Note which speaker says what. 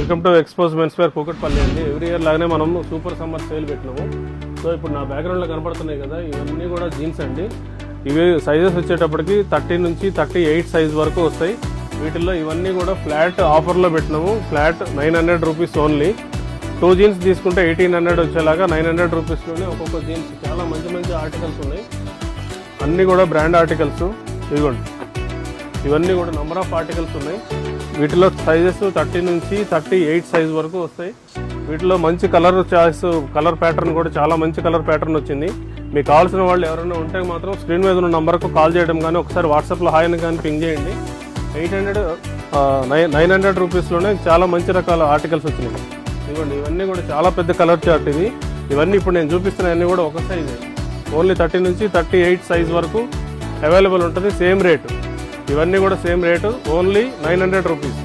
Speaker 1: Welcome to Expose menswear Kukatpally అండి. Every year లాగానే మనం సూపర్ సమ్మర్ సేల్ పెట్టినాము. సో ఇప్పుడు నా బ్యాక్గ్రౌండ్లో కనపడుతున్నాయి కదా, ఇవన్నీ కూడా జీన్స్ అండి. ఇవి సైజెస్ వచ్చేటప్పటికి 30 నుంచి 38 సైజ్ వరకు వస్తాయి. వీటిల్లో ఇవన్నీ కూడా ఫ్లాట్ ఆఫర్లో పెట్టినాము. Flat 900 rupees only. 2 జీన్స్ తీసుకుంటే 1800 వచ్చేలాగా 900 రూపీస్లోనే ఒక్కొక్క జీన్స్ చాలా మంచి మంచి ఆర్టికల్స్ ఉన్నాయి. అన్నీ కూడా బ్రాండ్ ఆర్టికల్స్. ఇదిగోండి, ఇవన్నీ కూడా నెంబర్ ఆఫ్ ఆర్టికల్స్ ఉన్నాయి. వీటిలో సైజెస్ 30 నుంచి 38 సైజ్ వరకు వస్తాయి. వీటిలో మంచి కలర్ చాయిస్, కలర్ ప్యాటర్న్ కూడా చాలా మంచి కలర్ ప్యాటర్న్ వచ్చింది. మీకు కావాల్సిన వాళ్ళు ఎవరైనా ఉంటే మాత్రం స్క్రీన్ మీద ఉన్న నంబర్కు కాల్ చేయడం కానీ ఒకసారి వాట్సాప్లో హాయ్ అని కానీ పింగ్ చేయండి. 900 రూపీస్లోనే చాలా మంచి రకాల ఆర్టికల్స్ వచ్చినాయి. ఇవ్వండి, ఇవన్నీ కూడా చాలా పెద్ద కలర్ చార్ట్ ఇది. ఇవన్నీ ఇప్పుడు నేను చూపిస్తున్నవన్నీ కూడా ఒక సైజే. ఓన్లీ 30 నుంచి 38 సైజ్ వరకు అవైలబుల్ ఉంటుంది. సేమ్ రేటు, ఇవన్నీ కూడా సేమ్ రేటు, ఓన్లీ 900 రూపీస్.